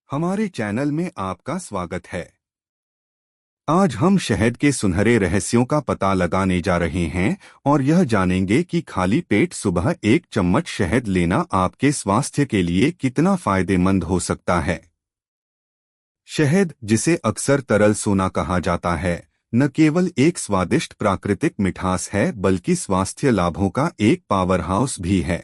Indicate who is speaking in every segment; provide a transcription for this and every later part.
Speaker 1: हमारे चैनल में आपका स्वागत है। आज हम शहद के सुनहरे रहस्यों का पता लगाने जा रहे हैं और यह जानेंगे कि खाली पेट सुबह एक चम्मच शहद लेना आपके स्वास्थ्य के लिए कितना फायदेमंद हो सकता है। शहद, जिसे अक्सर तरल सोना कहा जाता है, न केवल एक स्वादिष्ट प्राकृतिक मिठास है बल्कि स्वास्थ्य लाभों का एक पावरहाउस भी है।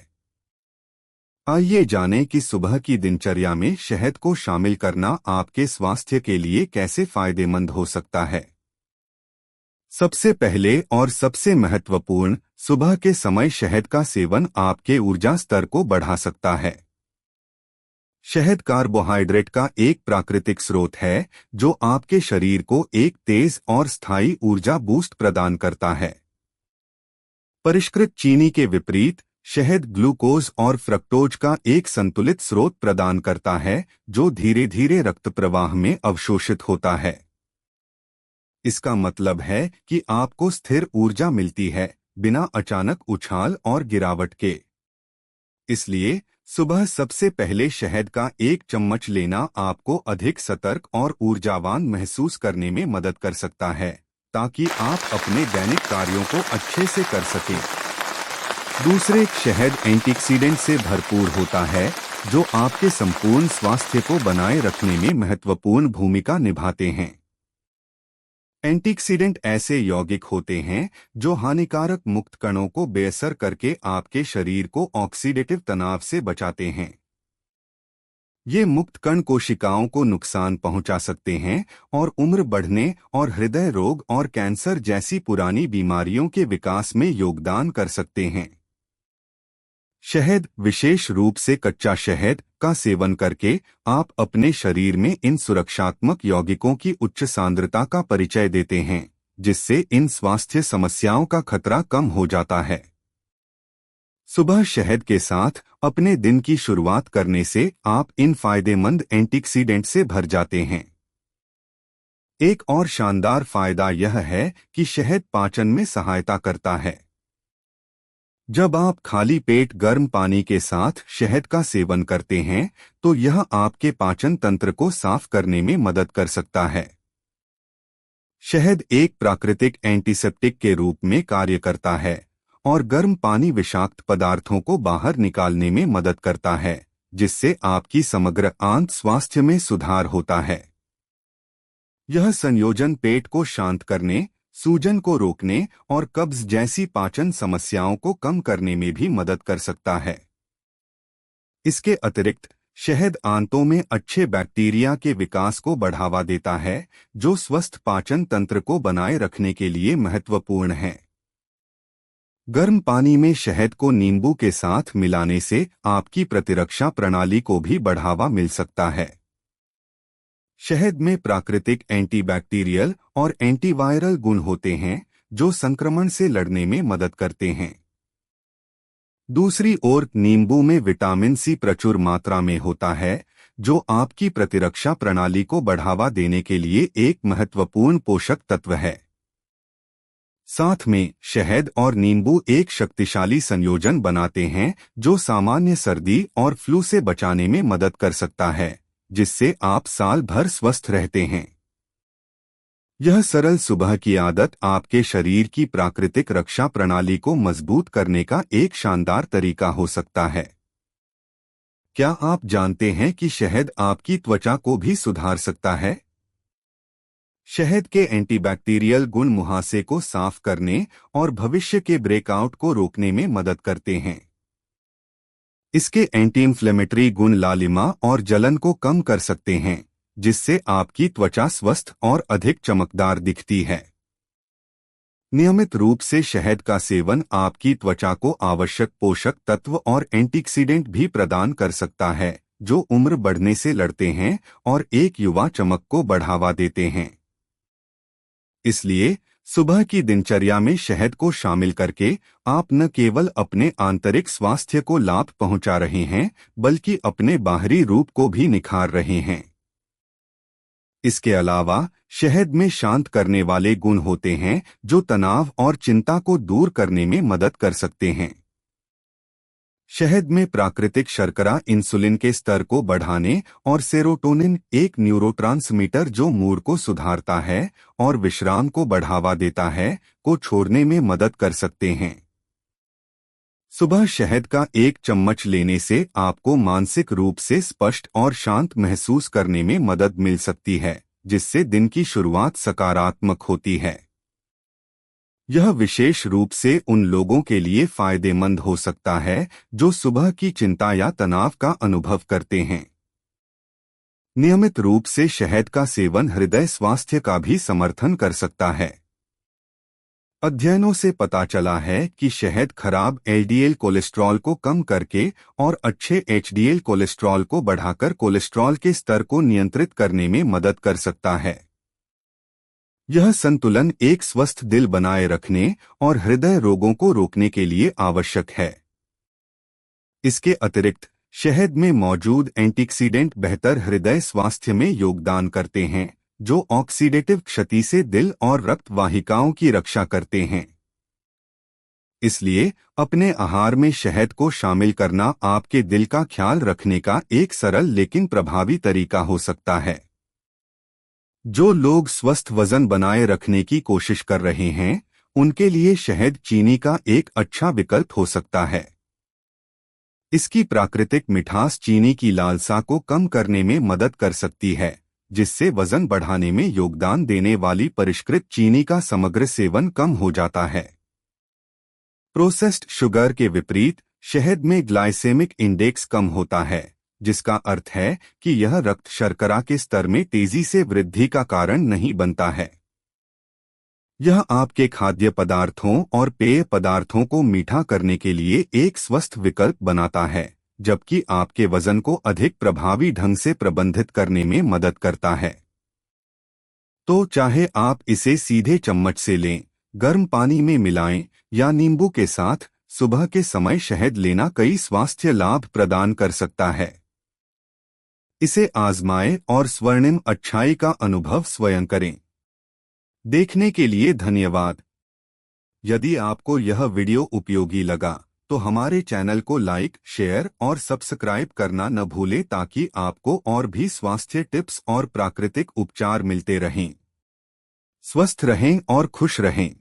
Speaker 1: आइए जानें कि सुबह की दिनचर्या में शहद को शामिल करना आपके स्वास्थ्य के लिए कैसे फायदेमंद हो सकता है। सबसे पहले और सबसे महत्वपूर्ण, सुबह के समय शहद का सेवन आपके ऊर्जा स्तर को बढ़ा सकता है। शहद कार्बोहाइड्रेट का एक प्राकृतिक स्रोत है जो आपके शरीर को एक तेज और स्थायी ऊर्जा बूस्ट प्रदान करता है। परिष्कृत चीनी के विपरीत शहद ग्लूकोज और फ्रक्टोज का एक संतुलित स्रोत प्रदान करता है जो धीरे धीरे रक्त प्रवाह में अवशोषित होता है। इसका मतलब है कि आपको स्थिर ऊर्जा मिलती है, बिना अचानक उछाल और गिरावट के। इसलिए सुबह सबसे पहले शहद का एक चम्मच लेना आपको अधिक सतर्क और ऊर्जावान महसूस करने में मदद कर सकता है, ताकि आप अपने दैनिक कार्यों को अच्छे से कर सकें। दूसरे, शहद एंटीऑक्सीडेंट से भरपूर होता है जो आपके संपूर्ण स्वास्थ्य को बनाए रखने में महत्वपूर्ण भूमिका निभाते हैं। एंटीऑक्सीडेंट ऐसे यौगिक होते हैं जो हानिकारक मुक्त कणों को बेअसर करके आपके शरीर को ऑक्सीडेटिव तनाव से बचाते हैं। ये मुक्त कण कोशिकाओं को नुकसान पहुंचा सकते हैं और उम्र बढ़ने और हृदय रोग और कैंसर जैसी पुरानी बीमारियों के विकास में योगदान कर सकते हैं। शहद, विशेष रूप से कच्चा शहद का सेवन करके आप अपने शरीर में इन सुरक्षात्मक यौगिकों की उच्च सांद्रता का परिचय देते हैं, जिससे इन स्वास्थ्य समस्याओं का खतरा कम हो जाता है। सुबह शहद के साथ अपने दिन की शुरुआत करने से आप इन फायदेमंद एंटीऑक्सीडेंट से भर जाते हैं। एक और शानदार फायदा यह है कि शहद पाचन में सहायता करता है। जब आप खाली पेट गर्म पानी के साथ शहद का सेवन करते हैं तो यह आपके पाचन तंत्र को साफ करने में मदद कर सकता है। शहद एक प्राकृतिक एंटीसेप्टिक के रूप में कार्य करता है और गर्म पानी विषाक्त पदार्थों को बाहर निकालने में मदद करता है, जिससे आपकी समग्र आंत स्वास्थ्य में सुधार होता है। यह संयोजन पेट को शांत करने, सूजन को रोकने और कब्ज जैसी पाचन समस्याओं को कम करने में भी मदद कर सकता है। इसके अतिरिक्त शहद आंतों में अच्छे बैक्टीरिया के विकास को बढ़ावा देता है, जो स्वस्थ पाचन तंत्र को बनाए रखने के लिए महत्वपूर्ण है। गर्म पानी में शहद को नींबू के साथ मिलाने से आपकी प्रतिरक्षा प्रणाली को भी बढ़ावा मिल सकता है। शहद में प्राकृतिक एंटीबैक्टीरियल और एंटीवायरल गुण होते हैं जो संक्रमण से लड़ने में मदद करते हैं। दूसरी ओर नींबू में विटामिन सी प्रचुर मात्रा में होता है, जो आपकी प्रतिरक्षा प्रणाली को बढ़ावा देने के लिए एक महत्वपूर्ण पोषक तत्व है। साथ में शहद और नींबू एक शक्तिशाली संयोजन बनाते हैं जो सामान्य सर्दी और फ्लू से बचाने में मदद कर सकता है, जिससे आप साल भर स्वस्थ रहते हैं। यह सरल सुबह की आदत आपके शरीर की प्राकृतिक रक्षा प्रणाली को मजबूत करने का एक शानदार तरीका हो सकता है। क्या आप जानते हैं कि शहद आपकी त्वचा को भी सुधार सकता है? शहद के एंटीबैक्टीरियल गुण मुहासे को साफ करने और भविष्य के ब्रेकआउट को रोकने में मदद करते हैं। इसके एंटी इन्फ्लेमेटरी गुण लालिमा और जलन को कम कर सकते हैं, जिससे आपकी त्वचा स्वस्थ और अधिक चमकदार दिखती है। नियमित रूप से शहद का सेवन आपकी त्वचा को आवश्यक पोषक तत्व और एंटीऑक्सीडेंट भी प्रदान कर सकता है, जो उम्र बढ़ने से लड़ते हैं और एक युवा चमक को बढ़ावा देते हैं। इसलिए सुबह की दिनचर्या में शहद को शामिल करके आप न केवल अपने आंतरिक स्वास्थ्य को लाभ पहुंचा रहे हैं, बल्कि अपने बाहरी रूप को भी निखार रहे हैं। इसके अलावा शहद में शांत करने वाले गुण होते हैं जो तनाव और चिंता को दूर करने में मदद कर सकते हैं। शहद में प्राकृतिक शर्करा इंसुलिन के स्तर को बढ़ाने और सेरोटोनिन, एक न्यूरोट्रांसमीटर जो मूड को सुधारता है और विश्राम को बढ़ावा देता है, को छोड़ने में मदद कर सकते हैं। सुबह शहद का एक चम्मच लेने से आपको मानसिक रूप से स्पष्ट और शांत महसूस करने में मदद मिल सकती है, जिससे दिन की शुरुआत सकारात्मक होती है। यह विशेष रूप से उन लोगों के लिए फायदेमंद हो सकता है जो सुबह की चिंता या तनाव का अनुभव करते हैं। नियमित रूप से शहद का सेवन हृदय स्वास्थ्य का भी समर्थन कर सकता है। अध्ययनों से पता चला है कि शहद खराब एलडीएल कोलेस्ट्रॉल को कम करके और अच्छे एचडीएल कोलेस्ट्रॉल को बढ़ाकर कोलेस्ट्रॉल के स्तर को नियंत्रित करने में मदद कर सकता है। यह संतुलन एक स्वस्थ दिल बनाए रखने और हृदय रोगों को रोकने के लिए आवश्यक है। इसके अतिरिक्त शहद में मौजूद एंटीऑक्सीडेंट बेहतर हृदय स्वास्थ्य में योगदान करते हैं, जो ऑक्सीडेटिव क्षति से दिल और रक्त वाहिकाओं की रक्षा करते हैं। इसलिए अपने आहार में शहद को शामिल करना आपके दिल का ख्याल रखने का एक सरल लेकिन प्रभावी तरीका हो सकता है। जो लोग स्वस्थ वजन बनाए रखने की कोशिश कर रहे हैं, उनके लिए शहद चीनी का एक अच्छा विकल्प हो सकता है। इसकी प्राकृतिक मिठास चीनी की लालसा को कम करने में मदद कर सकती है, जिससे वजन बढ़ाने में योगदान देने वाली परिष्कृत चीनी का समग्र सेवन कम हो जाता है। प्रोसेस्ड शुगर के विपरीत शहद में ग्लाइसेमिक इंडेक्स कम होता है, जिसका अर्थ है कि यह रक्त शर्करा के स्तर में तेजी से वृद्धि का कारण नहीं बनता है। यह आपके खाद्य पदार्थों और पेय पदार्थों को मीठा करने के लिए एक स्वस्थ विकल्प बनाता है, जबकि आपके वजन को अधिक प्रभावी ढंग से प्रबंधित करने में मदद करता है। तो चाहे आप इसे सीधे चम्मच से लें, गर्म पानी में मिलाएं या नींबू के साथ, सुबह के समय शहद लेना कई स्वास्थ्य लाभ प्रदान कर सकता है। इसे आजमाएं और स्वर्णिम अच्छाई का अनुभव स्वयं करें। देखने के लिए धन्यवाद। यदि आपको यह वीडियो उपयोगी लगा तो हमारे चैनल को लाइक, शेयर और सब्सक्राइब करना न भूलें ताकि आपको और भी स्वास्थ्य टिप्स और प्राकृतिक उपचार मिलते रहें। स्वस्थ रहें और खुश रहें।